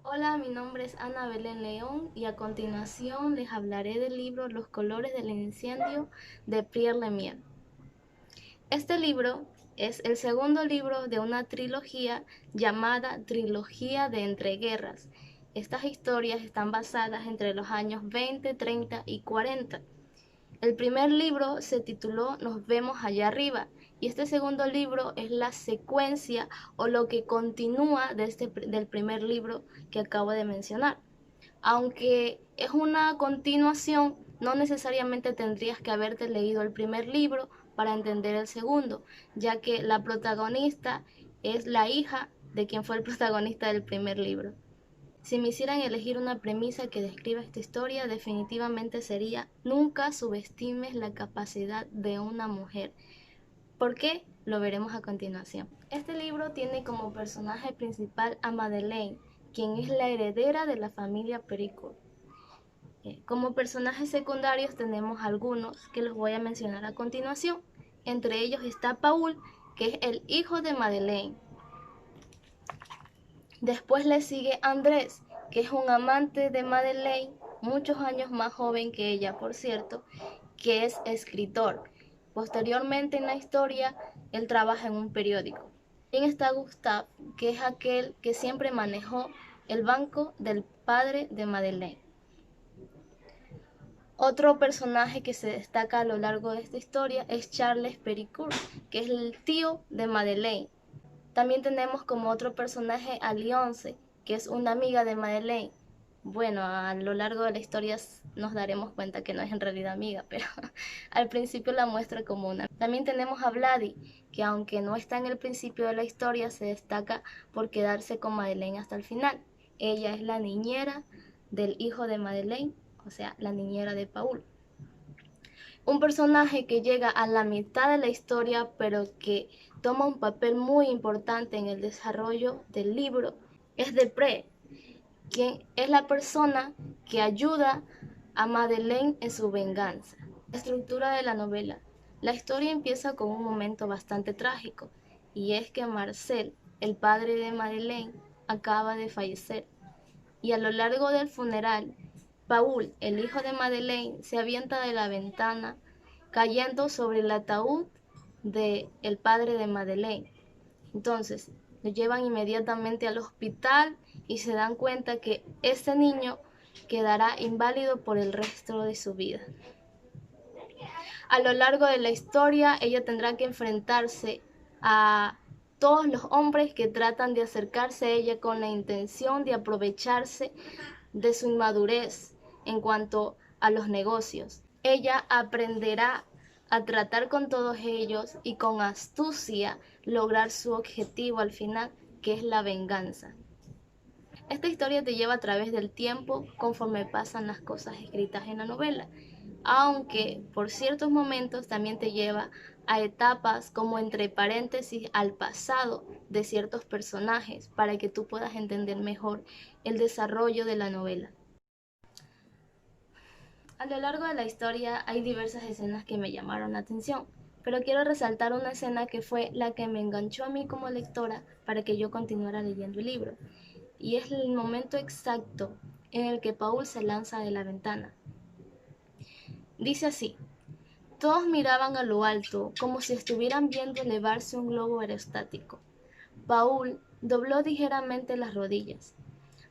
Hola, mi nombre es Ana Belén León y a continuación les hablaré del libro Los colores del incendio de Pierre Lemire. Este libro es el segundo libro de una trilogía llamada Trilogía de Entreguerras. Estas historias están basadas entre los años 20, 30 y 40. El primer libro se tituló Nos vemos allá arriba y este segundo libro es la secuencia o lo que continúa del primer libro que acabo de mencionar. Aunque es una continuación, no necesariamente tendrías que haberte leído el primer libro para entender el segundo, ya que la protagonista es la hija de quien fue el protagonista del primer libro. Si me hicieran elegir una premisa que describa esta historia, definitivamente sería nunca subestimes la capacidad de una mujer. ¿Por qué? Lo veremos a continuación. Este libro tiene como personaje principal a Madeleine, quien es la heredera de la familia Pericourt. Como personajes secundarios tenemos algunos que los voy a mencionar a continuación. Entre ellos está Paul, que es el hijo de Madeleine. Después le sigue Andrés, que es un amante de Madeleine, muchos años más joven que ella, por cierto, que es escritor. Posteriormente en la historia, él trabaja en un periódico. También está Gustave, que es aquel que siempre manejó el banco del padre de Madeleine. Otro personaje que se destaca a lo largo de esta historia es Charles Pericourt, que es el tío de Madeleine. También tenemos como otro personaje a Lyonce, que es una amiga de Madeleine. Bueno, a lo largo de la historia nos daremos cuenta que no es en realidad amiga, pero al principio la muestra como una. También tenemos a Vladi, que aunque no está en el principio de la historia, se destaca por quedarse con Madeleine hasta el final. Ella es la niñera del hijo de Madeleine, o sea, la niñera de Paul. Un personaje que llega a la mitad de la historia, pero que toma un papel muy importante en el desarrollo del libro, es Depré, quien es la persona que ayuda a Madeleine en su venganza. La estructura de la novela. La historia empieza con un momento bastante trágico, y es que Marcel, el padre de Madeleine, acaba de fallecer. Y a lo largo del funeral, Paul, el hijo de Madeleine, se avienta de la ventana, cayendo sobre el ataúd del padre de Madeleine. Entonces, lo llevan inmediatamente al hospital y se dan cuenta que este niño quedará inválido por el resto de su vida. A lo largo de la historia, ella tendrá que enfrentarse a todos los hombres que tratan de acercarse a ella con la intención de aprovecharse de su inmadurez en cuanto a los negocios. Ella aprenderá a tratar con todos ellos y con astucia lograr su objetivo al final, que es la venganza. Esta historia te lleva a través del tiempo conforme pasan las cosas escritas en la novela, aunque por ciertos momentos también te lleva a etapas como entre paréntesis al pasado de ciertos personajes para que tú puedas entender mejor el desarrollo de la novela. A lo largo de la historia hay diversas escenas que me llamaron la atención, pero quiero resaltar una escena que fue la que me enganchó a mí como lectora para que yo continuara leyendo el libro, y es el momento exacto en el que Paul se lanza de la ventana. Dice así: todos miraban a lo alto como si estuvieran viendo elevarse un globo aerostático. Paul dobló ligeramente las rodillas.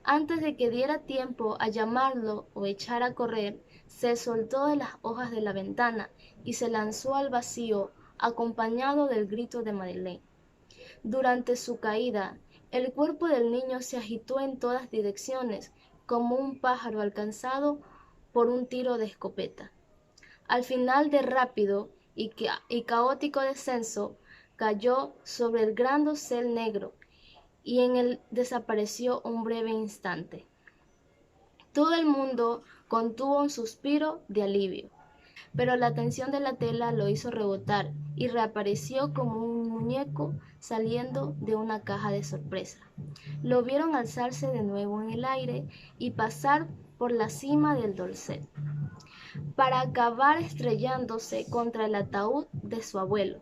Antes de que diera tiempo a llamarlo o echar a correr, se soltó de las hojas de la ventana y se lanzó al vacío, acompañado del grito de Madeleine. Durante su caída, el cuerpo del niño se agitó en todas direcciones, como un pájaro alcanzado por un tiro de escopeta. Al final de rápido y caótico descenso, cayó sobre el gran dosel negro y en él desapareció un breve instante. Todo el mundo contuvo un suspiro de alivio, pero la tensión de la tela lo hizo rebotar y reapareció como un muñeco saliendo de una caja de sorpresa. Lo vieron alzarse de nuevo en el aire y pasar por la cima del dosel, para acabar estrellándose contra el ataúd de su abuelo.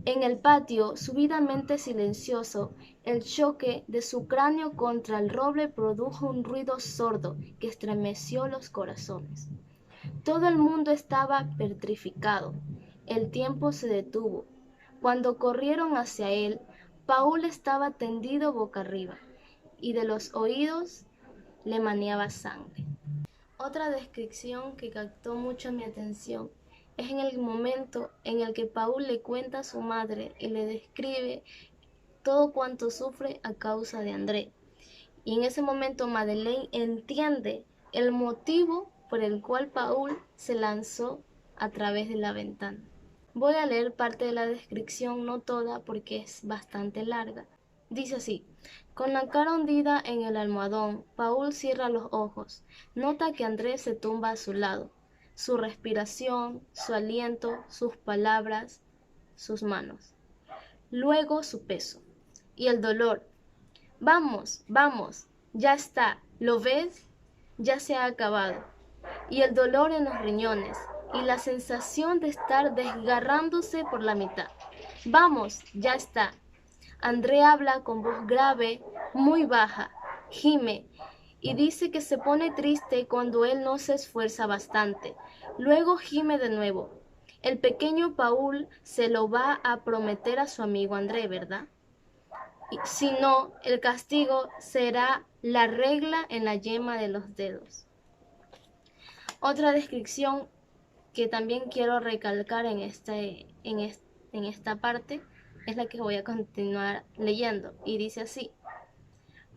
En el patio, súbitamente silencioso, el choque de su cráneo contra el roble produjo un ruido sordo que estremeció los corazones. Todo el mundo estaba petrificado. El tiempo se detuvo. Cuando corrieron hacia él, Paul estaba tendido boca arriba, y de los oídos le maneaba sangre. Otra descripción que captó mucho mi atención es en el momento en el que Paul le cuenta a su madre y le describe todo cuanto sufre a causa de André. Y en ese momento Madeleine entiende el motivo por el cual Paul se lanzó a través de la ventana. Voy a leer parte de la descripción, no toda porque es bastante larga. Dice así: con la cara hundida en el almohadón, Paul cierra los ojos. Nota que Andrés se tumba a su lado. Su respiración, su aliento, sus palabras, sus manos. Luego su peso. Y el dolor. Vamos, vamos, ya está, ¿lo ves? Ya se ha acabado. Y el dolor en los riñones, y la sensación de estar desgarrándose por la mitad. Vamos, ya está. André habla con voz grave, muy baja, gime, y dice que se pone triste cuando él no se esfuerza bastante. Luego gime de nuevo. El pequeño Paul se lo va a prometer a su amigo André, ¿verdad? Si no, el castigo será la regla en la yema de los dedos. Otra descripción que también quiero recalcar en esta parte es la que voy a continuar leyendo, y dice así: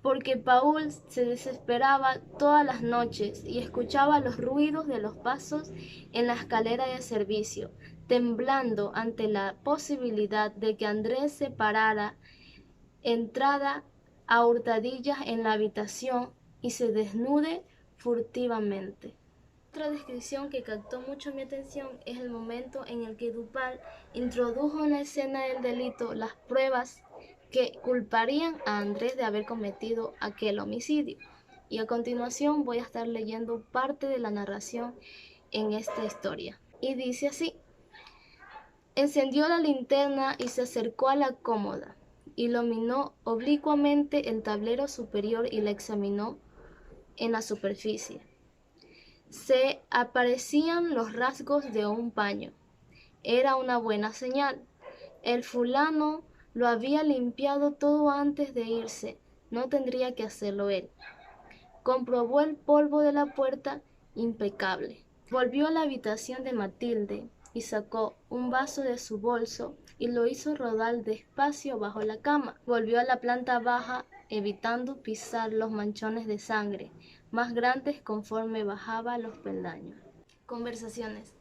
porque Paul se desesperaba todas las noches y escuchaba los ruidos de los pasos en la escalera de servicio, temblando ante la posibilidad de que Andrés se parara entrada a hurtadillas en la habitación y se desnude furtivamente. Otra descripción que captó mucho mi atención es el momento en el que Dupin introdujo en la escena del delito las pruebas que culparían a Andrés de haber cometido aquel homicidio. Y a continuación voy a estar leyendo parte de la narración en esta historia. Y dice así: encendió la linterna y se acercó a la cómoda. Iluminó oblicuamente el tablero superior y la examinó en la superficie. Se aparecían los rasgos de un paño. Era una buena señal. El fulano lo había limpiado todo antes de irse. No tendría que hacerlo él. Comprobó el polvo de la puerta, impecable. Volvió a la habitación de Matilde y sacó un vaso de su bolso y lo hizo rodar despacio bajo la cama. Volvió a la planta baja, evitando pisar los manchones de sangre, más grandes conforme bajaba los peldaños. Conversaciones.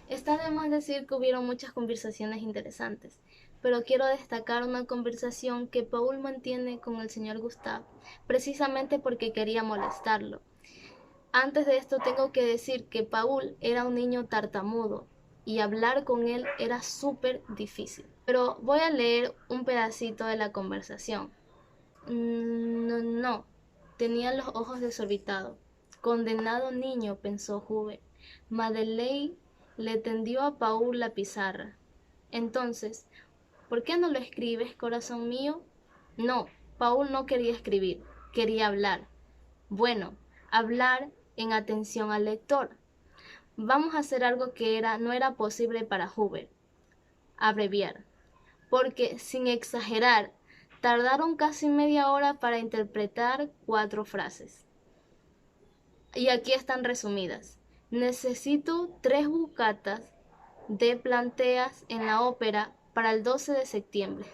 Está de más decir que hubieron muchas conversaciones interesantes, pero quiero destacar una conversación que Paul mantiene con el señor Gustave, precisamente porque quería molestarlo. Antes de esto tengo que decir que Paul era un niño tartamudo y hablar con él era súper difícil. Pero voy a leer un pedacito de la conversación. No, tenía los ojos desorbitados. Condenado niño, pensó Hubert. Madeleine le tendió a Paul la pizarra. Entonces, ¿por qué no lo escribes, corazón mío? No, Paul no quería escribir, quería hablar. Bueno, hablar en atención al lector. Vamos a hacer algo que no era posible para Hubert. Abreviar. Porque, sin exagerar, tardaron casi media hora para interpretar 4 frases. Y aquí están resumidas. Necesito 3 bucatas de planteas en la ópera para el 12 de septiembre.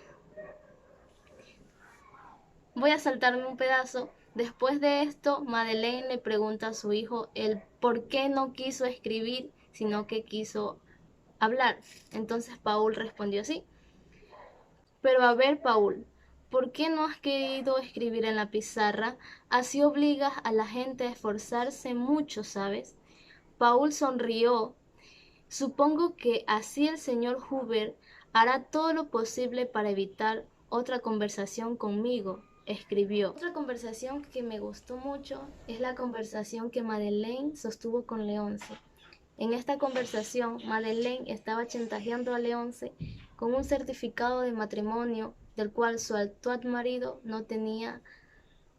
Voy a saltarme un pedazo. Después de esto, Madeleine le pregunta a su hijo el por qué no quiso escribir, sino que quiso hablar. Entonces Paul respondió así: pero a ver, Paul, ¿por qué no has querido escribir en la pizarra? Así obligas a la gente a esforzarse mucho, ¿sabes? Paul sonrió. Supongo que así el señor Hubert hará todo lo posible para evitar otra conversación conmigo, escribió. Otra conversación que me gustó mucho es la conversación que Madeleine sostuvo con Leonce. En esta conversación, Madeleine estaba chantajeando a Leonce con un certificado de matrimonio del cual su actual marido no tenía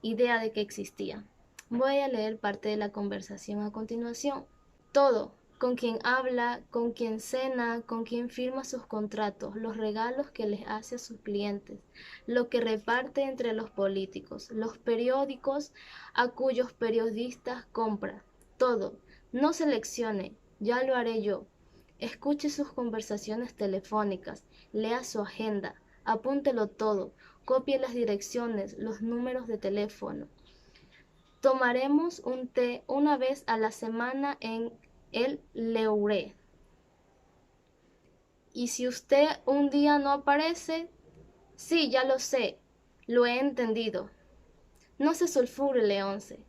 idea de que existía. Voy a leer parte de la conversación a continuación. Todo, con quien habla, con quien cena, con quien firma sus contratos, los regalos que les hace a sus clientes, lo que reparte entre los políticos, los periódicos a cuyos periodistas compra. Todo. No seleccione, ya lo haré yo. Escuche sus conversaciones telefónicas, lea su agenda, apúntelo todo, copie las direcciones, los números de teléfono. Tomaremos un té una vez a la semana en el Leuré. Y si usted un día no aparece, sí, ya lo sé, lo he entendido. No se sulfure, Leonce.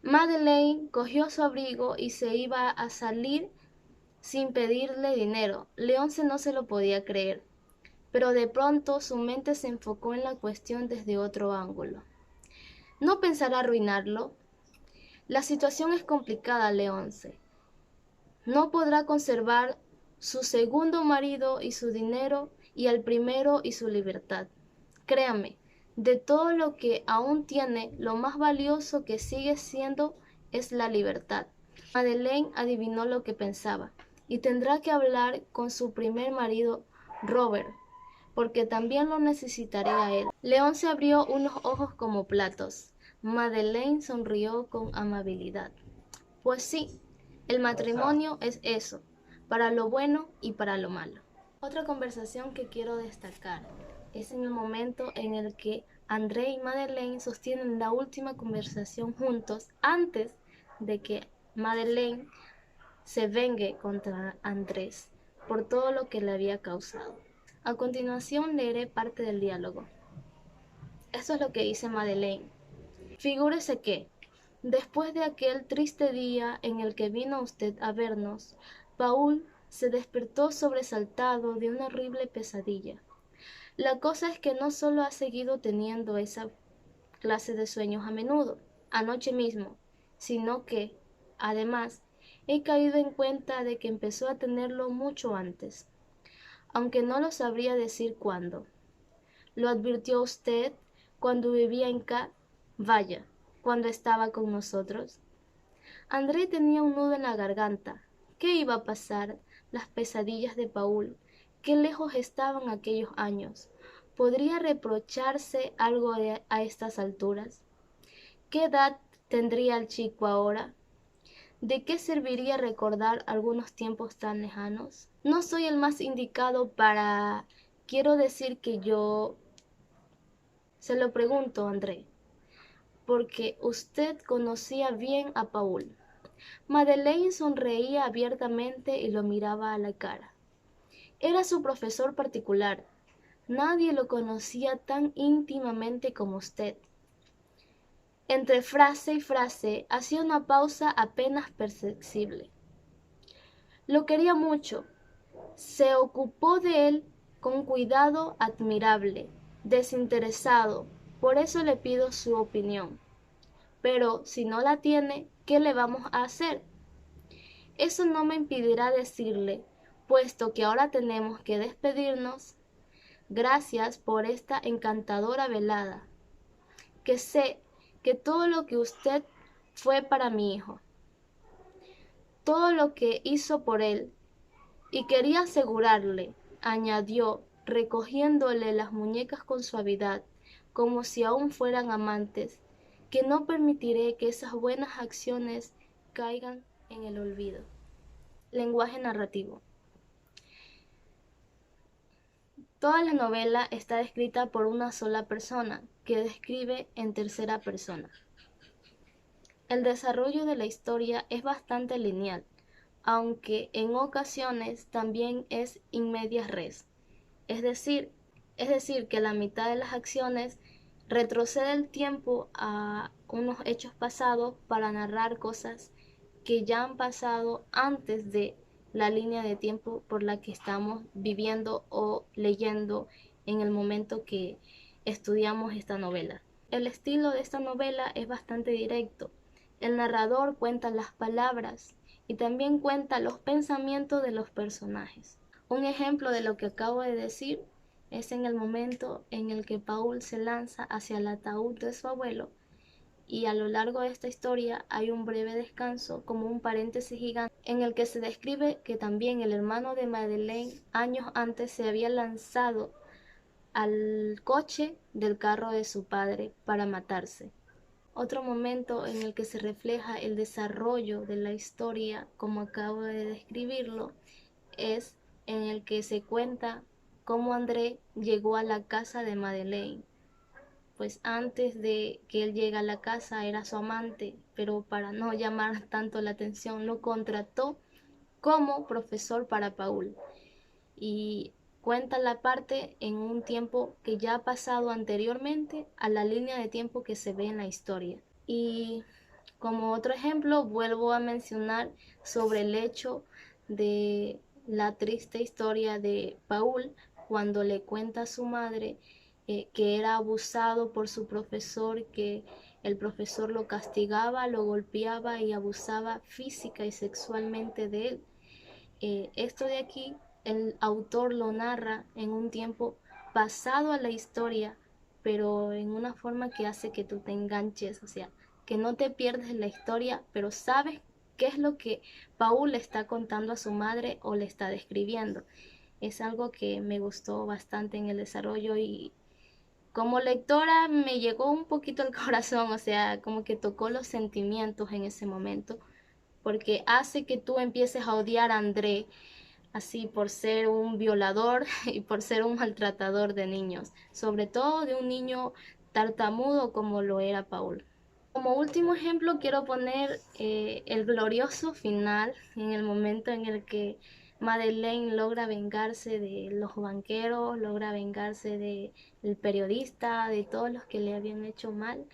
Madeleine cogió su abrigo y se iba a salir sin pedirle dinero. Leonce no se lo podía creer, pero de pronto su mente se enfocó en la cuestión desde otro ángulo. ¿No pensará arruinarlo? La situación es complicada, Leonce. No podrá conservar su segundo marido y su dinero, y al primero y su libertad. Créame, de todo lo que aún tiene, lo más valioso que sigue siendo es la libertad. Madeleine adivinó lo que pensaba, y tendrá que hablar con su primer marido, Robert, porque también lo necesitaré a él. León se abrió unos ojos como platos. Madeleine sonrió con amabilidad. Pues sí, el matrimonio es eso, para lo bueno y para lo malo. Otra conversación que quiero destacar es en el momento en el que André y Madeleine sostienen la última conversación juntos antes de que Madeleine se vengue contra Andrés por todo lo que le había causado. A continuación leeré parte del diálogo. Esto es lo que dice Madeleine. Figúrese que, después de aquel triste día en el que vino usted a vernos, Paul se despertó sobresaltado de una horrible pesadilla. La cosa es que no solo ha seguido teniendo esa clase de sueños a menudo, anoche mismo, sino que, además, he caído en cuenta de que empezó a tenerlo mucho antes, aunque no lo sabría decir cuándo. ¿Lo advirtió usted cuando vivía en Vaya, cuando estaba con nosotros? André tenía un nudo en la garganta. ¿Qué iba a pasar? Las pesadillas de Paul. Qué lejos estaban aquellos años. ¿Podría reprocharse algo a estas alturas? ¿Qué edad tendría el chico ahora? ¿De qué serviría recordar algunos tiempos tan lejanos? No soy el más indicado para... Quiero decir que yo... Se lo pregunto, André, porque usted conocía bien a Paul. Madeleine sonreía abiertamente y lo miraba a la cara. Era su profesor particular. Nadie lo conocía tan íntimamente como usted. Entre frase y frase hacía una pausa apenas perceptible. Lo quería mucho. Se ocupó de él con cuidado admirable, desinteresado. Por eso le pido su opinión. Pero si no la tiene, ¿qué le vamos a hacer? Eso no me impedirá decirle, puesto que ahora tenemos que despedirnos, gracias por esta encantadora velada, que sé que todo lo que usted fue para mi hijo, todo lo que hizo por él, y quería asegurarle, añadió, recogiéndole las muñecas con suavidad, como si aún fueran amantes, que no permitiré que esas buenas acciones caigan en el olvido. Lenguaje narrativo. Toda la novela está escrita por una sola persona, que describe en tercera persona. El desarrollo de la historia es bastante lineal, aunque en ocasiones también es in medias res, es decir que la mitad de las acciones retrocede el tiempo a unos hechos pasados para narrar cosas que ya han pasado antes de la línea de tiempo por la que estamos viviendo o leyendo en el momento que estudiamos esta novela. El estilo de esta novela es bastante directo. El narrador cuenta las palabras y también cuenta los pensamientos de los personajes. Un ejemplo de lo que acabo de decir es en el momento en el que Paul se lanza hacia el ataúd de su abuelo, y a lo largo de esta historia hay un breve descanso, como un paréntesis gigante, en el que se describe que también el hermano de Madeleine años antes se había lanzado al coche del carro de su padre para matarse. Otro momento en el que se refleja el desarrollo de la historia, como acabo de describirlo, es en el que se cuenta cómo André llegó a la casa de Madeleine. Pues antes de que él llegue a la casa era su amante, pero para no llamar tanto la atención lo contrató como profesor para Paul. Y cuenta la parte en un tiempo que ya ha pasado anteriormente a la línea de tiempo que se ve en la historia. Y como otro ejemplo, vuelvo a mencionar sobre el hecho de la triste historia de Paul cuando le cuenta a su madre que era abusado por su profesor, que el profesor lo castigaba, lo golpeaba y abusaba física y sexualmente de él. Esto de aquí, el autor lo narra en un tiempo pasado a la historia, pero en una forma que hace que tú te enganches, o sea, que no te pierdes la historia, pero sabes qué es lo que Paul le está contando a su madre o le está describiendo. Es algo que me gustó bastante en el desarrollo, y como lectora me llegó un poquito al corazón, o sea, como que tocó los sentimientos en ese momento, porque hace que tú empieces a odiar a André, así por ser un violador y por ser un maltratador de niños, sobre todo de un niño tartamudo como lo era Paul. Como último ejemplo quiero poner el glorioso final, en el momento en el que Madeleine logra vengarse de los banqueros, logra vengarse del periodista, de todos los que le habían hecho mal,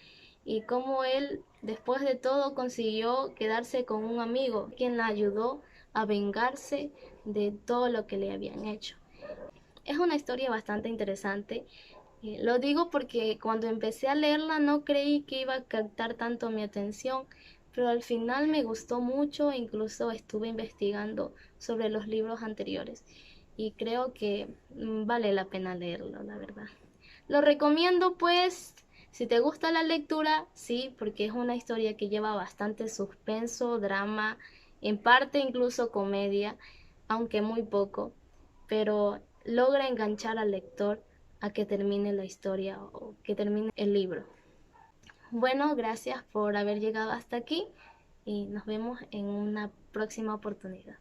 y cómo él después de todo consiguió quedarse con un amigo quien la ayudó a vengarse de todo lo que le habían hecho. Es una historia bastante interesante. Lo digo porque cuando empecé a leerla no creí que iba a captar tanto mi atención, pero al final me gustó mucho, incluso estuve investigando sobre los libros anteriores y creo que vale la pena leerlo, la verdad. Lo recomiendo, pues, si te gusta la lectura, sí, porque es una historia que lleva bastante suspenso, drama, en parte incluso comedia, aunque muy poco, pero logra enganchar al lector a que termine la historia o que termine el libro. Bueno, gracias por haber llegado hasta aquí y nos vemos en una próxima oportunidad.